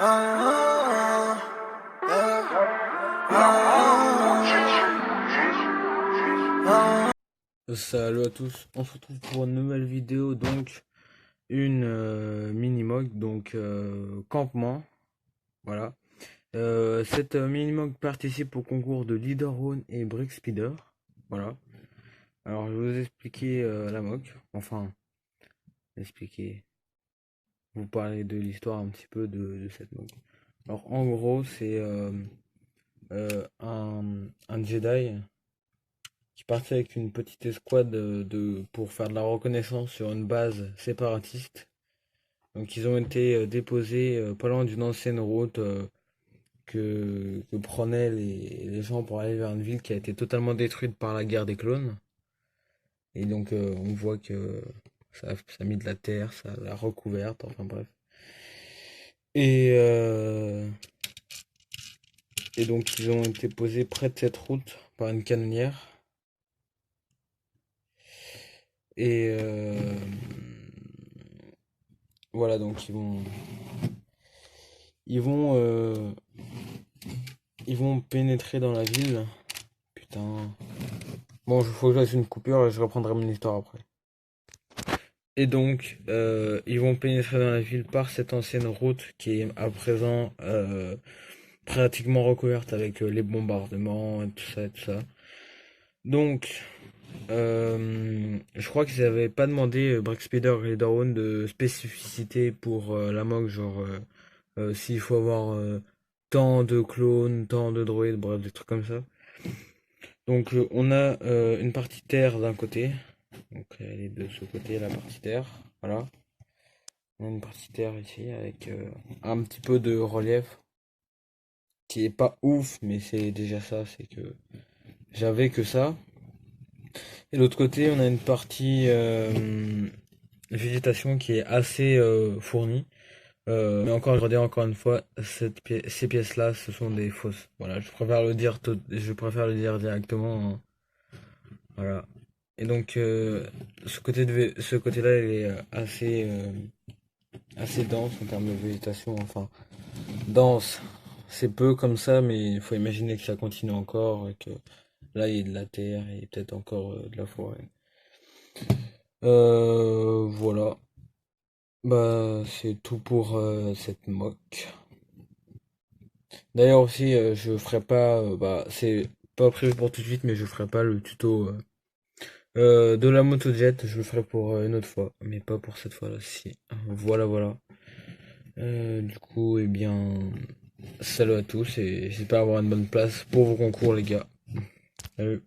Salut à tous, on se retrouve pour une nouvelle vidéo, donc une mini-mog, donc campement, voilà. Cette mini-mog participe au concours de Leaderone et Brick Speeder, voilà. Alors je vais vous expliquer la mog, enfin, expliquer, vous parler de l'histoire un petit peu de cette mog. Alors en gros c'est un Jedi qui partait avec une petite escouade pour faire de la reconnaissance sur une base séparatiste. Donc ils ont été déposés pas loin d'une ancienne route que prenaient les gens pour aller vers une ville qui a été totalement détruite par la guerre des clones. Et donc on voit que ça a mis de la terre, ça l'a recouverte, enfin bref. Et, euh, et donc ils ont été posés près de cette route par une canonnière. Et voilà, donc ils vont ils vont pénétrer dans la ville. Putain. Bon, il faut que je fasse une coupure et je reprendrai mon histoire après. Et donc, ils vont pénétrer dans la ville par cette ancienne route qui est à présent pratiquement recouverte avec les bombardements et tout ça et tout ça. Donc, je crois qu'ils n'avaient pas demandé Brickspeeder et Darwin de spécificité pour la MOG, genre s'il faut avoir tant de clones, tant de droïdes, bref, des trucs comme ça. Donc on a une partie terre d'un côté, donc elle est de ce côté la partie terre, voilà. On a une partie terre ici avec un petit peu de relief qui est pas ouf, mais c'est déjà ça, c'est que j'avais que ça. Et de l'autre côté on a une partie végétation qui est assez fournie. Mais encore, je redis encore une fois, ces pièces-là, ce sont des fausses. Voilà, je préfère le dire directement, hein. Voilà. Et donc, ce côté-là, il est assez dense en termes de végétation. Enfin, dense, c'est peu comme ça, mais il faut imaginer que ça continue encore et que là, il y a de la terre et peut-être encore de la forêt. Voilà. Bah, c'est tout pour cette mock. D'ailleurs aussi, je ferai pas, bah, c'est pas prévu pour tout de suite, mais je ferai pas le tuto de la motojet. Je le ferai pour une autre fois, mais pas pour cette fois-là. Voilà, voilà. Du coup, eh bien, salut à tous et j'espère avoir une bonne place pour vos concours, les gars. Salut.